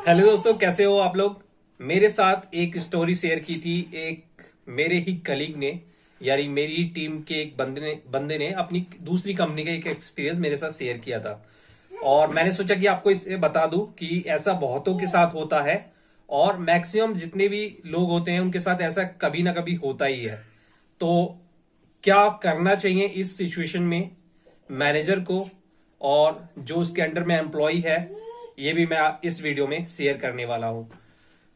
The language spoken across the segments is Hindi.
हेलो दोस्तों, कैसे हो आप लोग। मेरे साथ एक स्टोरी शेयर की थी एक मेरे ही कलीग ने, यानी मेरी ही टीम के एक बंदे ने अपनी दूसरी कंपनी का एक एक्सपीरियंस मेरे साथ शेयर किया था। और मैंने सोचा कि आपको इसे बता दूं कि ऐसा बहुतों के साथ होता है और मैक्सिमम जितने भी लोग होते हैं उनके साथ ऐसा कभी ना कभी होता ही है। तो क्या करना चाहिए इस सिचुएशन में मैनेजर को, और जो उसके अंडर में एम्प्लॉय है, ये भी मैं इस वीडियो में शेयर करने वाला हूं।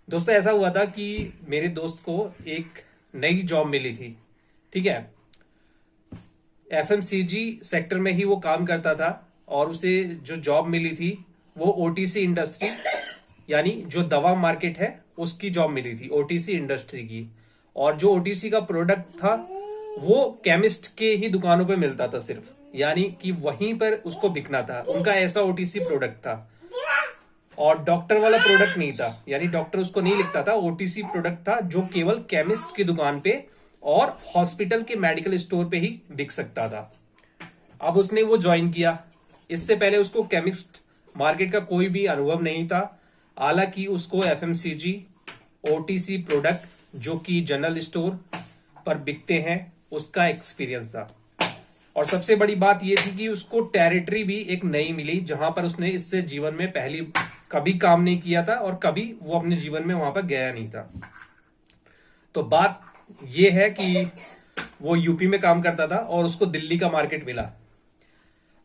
दोस्तों, ऐसा हुआ था कि मेरे दोस्त को एक नई जॉब मिली थी। ठीक है, एफएमसीजी सेक्टर में ही वो काम करता था और उसे जो जॉब मिली थी वो ओटीसी इंडस्ट्री, यानी जो दवा मार्केट है उसकी जॉब मिली थी, ओटीसी इंडस्ट्री की। और जो ओटीसी का प्रोडक्ट था वो केमिस्ट के ही दुकानों पे मिलता था सिर्फ, यानी कि वहीं पर उसको बिकना था। उनका ऐसा ओटीसी प्रोडक्ट था और डॉक्टर वाला प्रोडक्ट नहीं था, यानी डॉक्टर उसको नहीं लिखता था। ओटीसी प्रोडक्ट था जो केवल केमिस्ट की दुकान पे और हॉस्पिटल के मेडिकल स्टोर पे ही बिक सकता था। अब उसने वो ज्वाइन किया। इससे पहले उसको केमिस्ट मार्केट का कोई भी अनुभव नहीं था। हालांकि उसको एफएमसीजी ओटीसी प्रोडक्ट जो कि जनरल स्टोर पर बिकते हैं उसका एक्सपीरियंस था। और सबसे बड़ी बात यह थी कि उसको टेरिटरी भी एक नई मिली जहां पर उसने इससे जीवन में पहली कभी काम नहीं किया था और कभी वो अपने जीवन में वहां पर गया नहीं था। तो बात यह है कि वो यूपी में काम करता था और उसको दिल्ली का मार्केट मिला।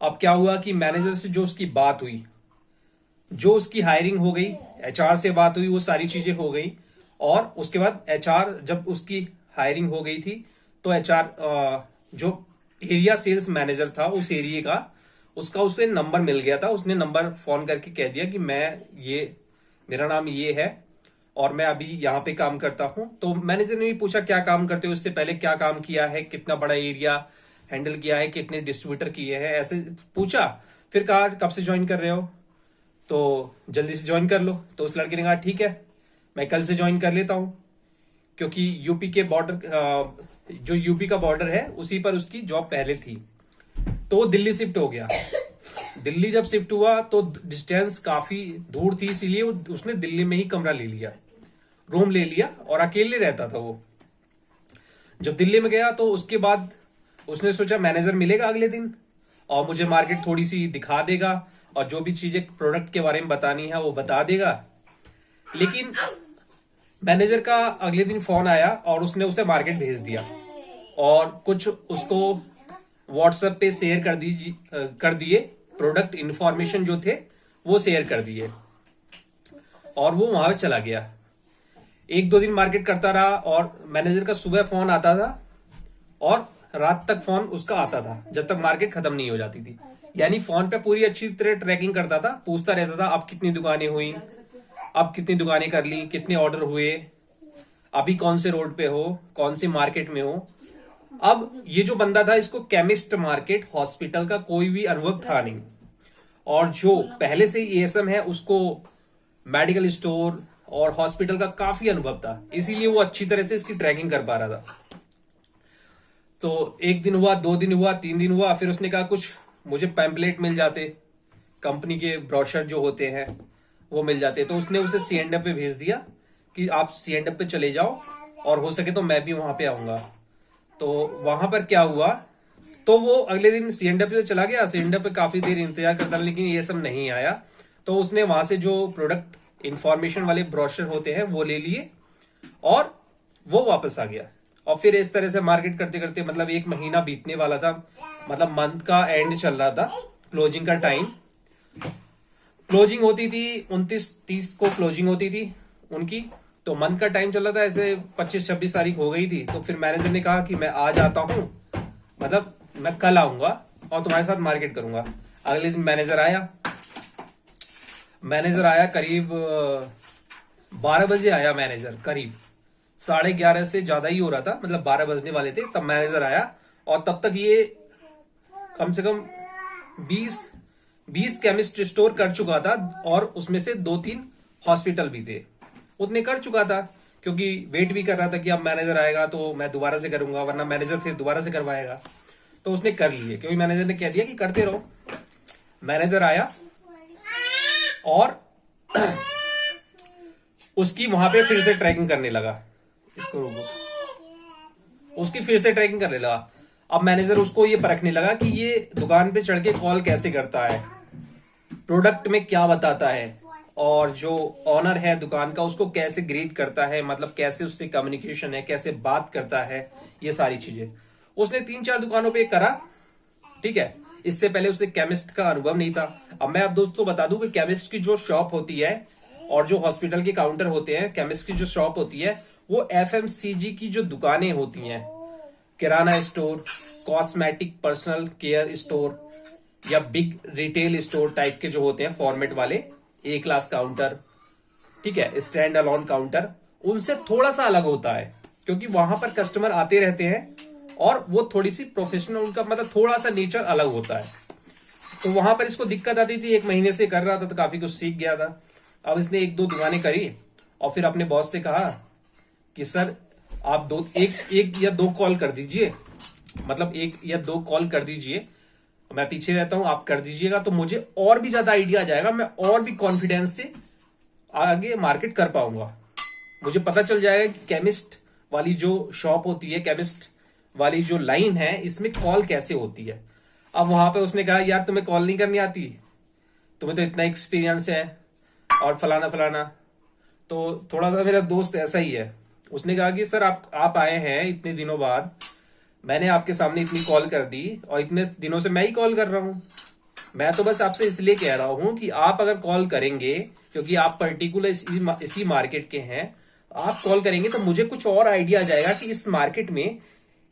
अब क्या हुआ कि मैनेजर से जो उसकी बात हुई, जो उसकी हायरिंग हो गई, एचआर से बात हुई, वो सारी चीजें हो गई। और उसके बाद एचआर जब उसकी हायरिंग हो गई थी तो एचआर जो एरिया सेल्स मैनेजर था उस एरिया का, उसका उसे नंबर मिल गया था। उसने नंबर फोन करके कह दिया कि मेरा नाम ये है और मैं अभी यहाँ पे काम करता हूँ। तो मैनेजर ने भी पूछा क्या काम करते हो, इससे पहले क्या काम किया है, कितना बड़ा एरिया हैंडल किया है, कितने डिस्ट्रीब्यूटर किए हैं, ऐसे पूछा। फिर कहा कब से ज्वाइन कर रहे हो, तो जल्दी से ज्वाइन कर लो। तो उस लड़के ने कहा ठीक है, मैं कल से ज्वाइन कर लेता हूं, क्योंकि यूपी के बॉर्डर, जो यूपी का बॉर्डर है उसी पर उसकी जॉब पहले थी। तो वो दिल्ली शिफ्ट हो गया। दिल्ली जब शिफ्ट हुआ तो डिस्टेंस काफी दूर थी, इसीलिए उसने दिल्ली में ही कमरा ले लिया, रूम ले लिया और अकेले रहता था वो। जब दिल्ली में गया तो उसके बाद उसने सोचा मैनेजर मिलेगा अगले दिन और मुझे मार्केट थोड़ी सी दिखा देगा और जो भी चीजें प्रोडक्ट के बारे में बतानी है वो बता देगा। लेकिन मैनेजर का अगले दिन फोन आया और उसने उसे मार्केट भेज दिया और कुछ उसको व्हाट्सएप पे शेयर कर दिए प्रोडक्ट इंफॉर्मेशन जो थे वो शेयर कर दिए और वो वहां चला गया। एक दो दिन मार्केट करता रहा और मैनेजर का सुबह फोन आता था और रात तक फोन उसका आता था जब तक मार्केट खत्म नहीं हो जाती थी। यानी फोन पे पूरी अच्छी तरह ट्रैकिंग करता था, पूछता रहता था अब कितनी दुकानें हुई, अब कितनी दुकानें कर ली, कितने ऑर्डर हुए, अभी कौन से रोड पे हो, कौन सी मार्केट में हो। अब ये जो बंदा था इसको केमिस्ट मार्केट हॉस्पिटल का कोई भी अनुभव था नहीं, और जो पहले से ही एएसएम है उसको मेडिकल स्टोर और हॉस्पिटल का काफी अनुभव था, इसीलिए वो अच्छी तरह से इसकी ट्रैकिंग कर पा रहा था। तो एक दिन हुआ, दो दिन हुआ, तीन दिन हुआ, फिर उसने कहा कुछ मुझे पैम्पलेट मिल जाते, कंपनी के ब्रोशर जो होते हैं वो मिल जाते। तो उसने उसे सीएनडएफ पे भेज दिया कि आप सीएनडएफ पे चले जाओ और हो सके तो मैं भी वहां पे आऊंगा। तो वहां पर क्या हुआ, तो वो अगले दिन सीएनडएफ पे चला गया। सीएनडएफ पे काफी देर इंतजार करता रहा लेकिन ये सब नहीं आया। तो उसने वहां से जो प्रोडक्ट इंफॉर्मेशन वाले ब्रोशर होते हैं वो ले लिए और वो वापस आ गया। और फिर इस तरह से मार्केट करते करते मतलब एक महीना बीतने वाला था, मतलब मंथ का एंड चल रहा था, क्लोजिंग का टाइम। क्लोजिंग होती थी 29-30 को क्लोजिंग होती थी उनकी। तो मंथ का टाइम चल रहा था, ऐसे 25-26 तारीख हो गई थी। तो फिर मैनेजर ने कहा कि मैं आ जाता हूं, मतलब मैं कल आऊंगा और तुम्हारे साथ मार्केट करूंगा। अगले दिन मैनेजर आया करीब 12 बजे आया मैनेजर, करीब 11:30 से ज्यादा ही हो रहा था, मतलब 12 बजने वाले थे तब मैनेजर आया। और तब तक ये कम से कम 20 केमिस्ट स्टोर कर चुका था और उसमें से 2-3 हॉस्पिटल भी थे, उतने कर चुका था। क्योंकि वेट भी कर रहा था कि अब मैनेजर आएगा तो मैं दोबारा से करूंगा, वरना मैनेजर फिर दोबारा से करवाएगा। तो उसने कर लिए क्योंकि मैनेजर ने कह दिया कि करते रहो। मैनेजर आया और उसकी वहां पे फिर से ट्रैकिंग करने लगा। इसको रोको। उसकी फिर से ट्रैकिंग करने लगा। अब मैनेजर उसको ये परखने लगा कि ये दुकान पे चढ़ के कॉल कैसे करता है, प्रोडक्ट में क्या बताता है, और जो ऑनर है दुकान का उसको कैसे ग्रीट करता है, मतलब कैसे उससे कम्युनिकेशन है, कैसे बात करता है, ये सारी चीजें उसने 3-4 दुकानों पे करा। ठीक है, इससे पहले उसे केमिस्ट का अनुभव नहीं था। अब मैं आप दोस्तों बता दूं कि केमिस्ट की जो शॉप होती है और जो हॉस्पिटल के काउंटर होते हैं, केमिस्ट की जो शॉप होती है वो एफएमसीजी की जो दुकानें होती हैं, kirana store, cosmetic personal care store या बिग रिटेल स्टोर टाइप के जो होते हैं फॉर्मेट वाले, ए क्लास काउंटर, ठीक है, स्टैंड अलोन काउंटर, उनसे थोड़ा सा अलग होता है क्योंकि वहां पर कस्टमर आते रहते हैं और वो थोड़ी सी प्रोफेशनल, उनका मतलब थोड़ा सा नेचर अलग होता है। तो वहां पर इसको दिक्कत आती थी। 1 महीने से कर रहा था तो काफी कुछ सीख गया था। अब इसने 1-2 दुकानें करी और फिर अपने बॉस से कहा कि सर आप एक या दो कॉल कर दीजिए, मतलब 1 या 2 कॉल कर दीजिए, मैं पीछे रहता हूं, आप कर दीजिएगा तो मुझे और भी ज्यादा आइडिया आ जाएगा, मैं और भी कॉन्फिडेंस से आगे मार्केट कर पाऊंगा। मुझे पता चल जाएगा कि केमिस्ट वाली जो शॉप होती है, केमिस्ट वाली जो लाइन है, इसमें कॉल कैसे होती है। अब वहां पे उसने कहा यार तुम्हें कॉल नहीं करनी आती, तुम्हें तो इतना एक्सपीरियंस है और फलाना फलाना। तो थोड़ा सा मेरा दोस्त ऐसा ही है, उसने कहा कि सर आप आए हैं इतने दिनों बाद, मैंने आपके सामने इतनी कॉल कर दी और इतने दिनों से मैं ही कॉल कर रहा हूं। मैं तो बस आपसे इसलिए कह रहा हूं कि आप अगर कॉल करेंगे, क्योंकि आप पर्टिकुलर इसी मार्केट के हैं, आप कॉल करेंगे तो मुझे कुछ और आइडिया आ जाएगा कि इस मार्केट में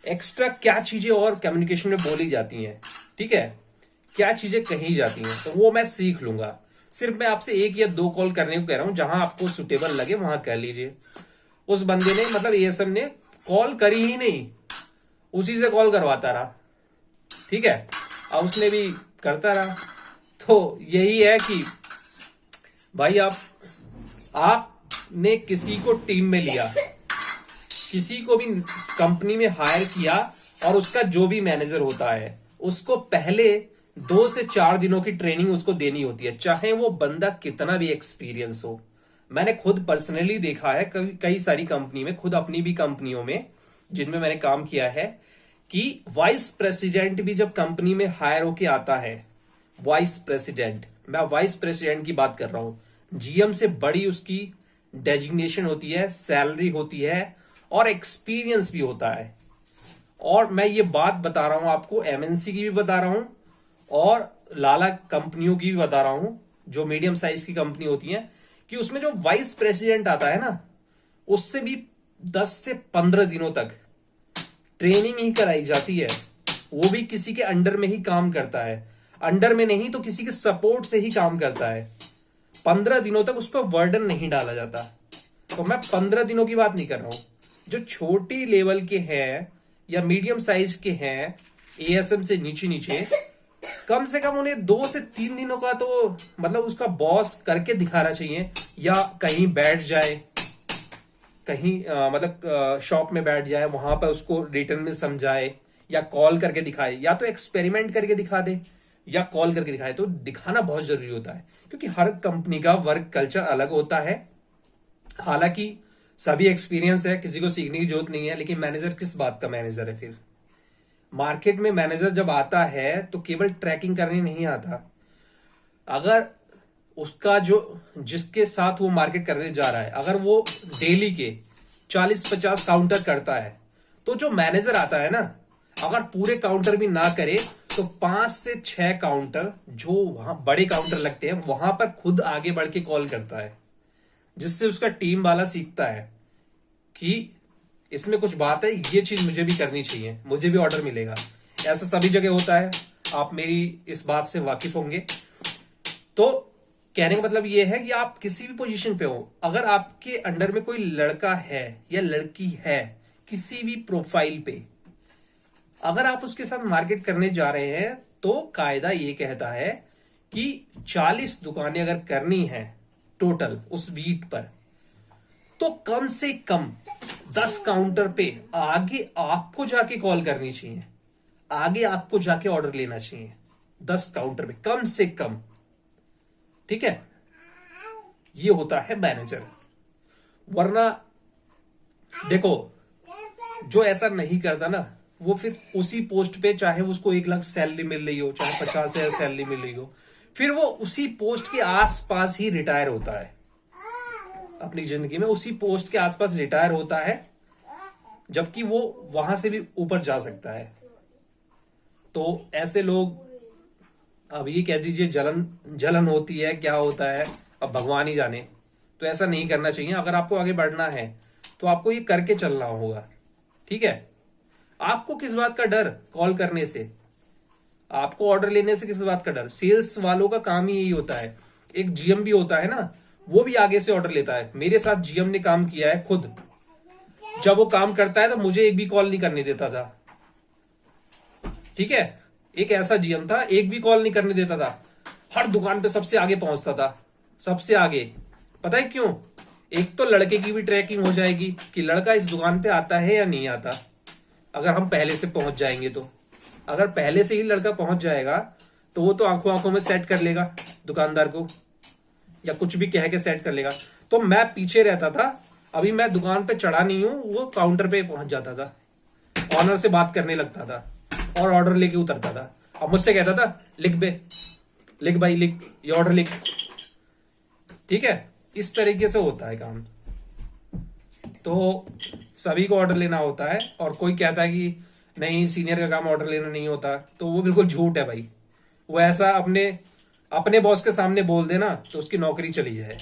एक्स्ट्रा क्या चीजें और कम्युनिकेशन में बोली जाती हैं, ठीक है, क्या चीजें कही जाती हैं, तो वो मैं सीख लूंगा। सिर्फ मैं आपसे 1 या 2 कॉल करने को कह रहा हूं, जहां आपको सुटेबल लगे वहां कर लीजिए। उस बंदे ने, मतलब एएसएम ने, कॉल करी ही नहीं, उसी से कॉल करवाता रहा। ठीक है, अब उसने भी करता रहा। तो यही है कि भाई आपने किसी को टीम में लिया, किसी को भी कंपनी में हायर किया, और उसका जो भी मैनेजर होता है उसको पहले 2 से 4 दिनों की ट्रेनिंग उसको देनी होती है, चाहे वो बंदा कितना भी एक्सपीरियंस हो। मैंने खुद पर्सनली देखा है कई सारी कंपनी में, खुद अपनी भी कंपनियों में जिनमें मैंने काम किया है, कि वाइस प्रेसिडेंट भी जब कंपनी में हायर होके आता है, वाइस प्रेसिडेंट, मैं वाइस प्रेसिडेंट की बात कर रहा हूं, जीएम से बड़ी उसकी डेजिग्नेशन होती है, सैलरी होती है और एक्सपीरियंस भी होता है। और मैं ये बात बता रहा हूं आपको, एमएनसी की भी बता रहा हूं और लाला कंपनियों की भी बता रहा हूं, जो मीडियम साइज की कंपनी होती है, कि उसमें जो वाइस प्रेसिडेंट आता है ना, उससे भी 10 से 15 दिनों तक ट्रेनिंग ही कराई जाती है। वो भी किसी के अंडर में ही काम करता है, अंडर में नहीं तो किसी के सपोर्ट से ही काम करता है। 15 दिनों तक उस पर वर्डन नहीं डाला जाता। तो मैं 15 दिनों की बात नहीं कर रहा हूं, जो छोटी लेवल के हैं या मीडियम साइज के हैं, एएसएम से नीचे नीचे, कम से कम उन्हें 2 से 3 दिनों का तो मतलब उसका बॉस करके दिखाना चाहिए, या कहीं बैठ जाए, कहीं मतलब शॉप में बैठ जाए, वहां पर उसको रिटर्न में समझाए, या कॉल करके दिखाए, या तो एक्सपेरिमेंट करके दिखा दे या कॉल करके दिखाए। तो दिखाना बहुत जरूरी होता है, क्योंकि हर कंपनी का वर्क कल्चर अलग होता है। हालांकि सभी एक्सपीरियंस है, किसी को सीखने की जरूरत नहीं है, लेकिन मैनेजर किस बात का मैनेजर है फिर? मार्केट में मैनेजर जब आता है तो केवल ट्रैकिंग करने नहीं आता। अगर उसका जो, जिसके साथ वो मार्केट करने जा रहा है, अगर वो डेली के 40-50 काउंटर करता है, तो जो मैनेजर आता है ना, अगर पूरे काउंटर भी ना करे तो 5 से 6 काउंटर जो वहां बड़े काउंटर लगते हैं वहां पर खुद आगे बढ़ के कॉल करता है, जिससे उसका टीम वाला सीखता है कि इसमें कुछ बात है, ये चीज मुझे भी करनी चाहिए, मुझे भी ऑर्डर मिलेगा। ऐसा सभी जगह होता है, आप मेरी इस बात से वाकिफ होंगे। तो कहने का मतलब ये है कि आप किसी भी पोजीशन पे हो, अगर आपके अंडर में कोई लड़का है या लड़की है किसी भी प्रोफाइल पे, अगर आप उसके साथ मार्केट करने जा रहे हैं, तो कायदा ये कहता है कि 40 दुकानें अगर करनी है टोटल उस बीट पर, तो कम से कम 10 काउंटर पे आगे आपको जाके कॉल करनी चाहिए, आगे आपको जाके ऑर्डर लेना चाहिए 10 काउंटर पे कम से कम। ठीक है, ये होता है मैनेजर। वरना देखो, जो ऐसा नहीं करता ना, वो फिर उसी पोस्ट पे, चाहे उसको 1 लाख सैलरी मिल रही हो, चाहे 50,000 सैलरी मिल रही हो, फिर वो उसी पोस्ट के आसपास ही रिटायर होता है अपनी जिंदगी में, उसी पोस्ट के आसपास रिटायर होता है, जबकि वो वहां से भी ऊपर जा सकता है। तो ऐसे लोग, अब ये कह दीजिए जलन जलन होती है, क्या होता है अब भगवान ही जाने। तो ऐसा नहीं करना चाहिए। अगर आपको आगे बढ़ना है तो आपको ये करके चलना होगा, ठीक है। आपको किस बात का डर कॉल करने से, आपको ऑर्डर लेने से किस बात का डर? सेल्स वालों का काम ही यही होता है। एक जीएम भी होता है ना, वो भी आगे से ऑर्डर लेता है। मेरे साथ जीएम ने काम किया है खुद। जब वो काम करता है तो मुझे एक भी कॉल नहीं करने देता था, ठीक है। एक ऐसा जीएम था, एक भी कॉल नहीं करने देता था। हर दुकान पे सबसे आगे पहुंचता था, सबसे आगे। पता है क्यों? एक तो लड़के की भी ट्रैकिंग हो जाएगी कि लड़का इस दुकान पे आता है या नहीं आता, अगर हम पहले से पहुंच जाएंगे तो। अगर पहले से ही लड़का पहुंच जाएगा तो वो तो आंखों आंखों में सेट कर लेगा दुकानदार को, या कुछ भी कह के सेट कर लेगा। तो मैं पीछे रहता था, अभी मैं दुकान पे चढ़ा नहीं हूं, वो काउंटर पे पहुंच जाता था, ऑनर से बात करने लगता था और ऑर्डर लेके उतरता था। अब मुझसे कहता था, लिख बे, लिख भाई, लिख ये ऑर्डर लिख, ठीक है। इस तरीके से होता है काम। तो सभी को ऑर्डर लेना होता है, और कोई कहता है कि नहीं सीनियर का काम ऑर्डर लेना नहीं होता, तो वो बिल्कुल झूठ है भाई। वो ऐसा अपने बॉस के सामने बोल देना तो उसकी नौकरी चली जाए।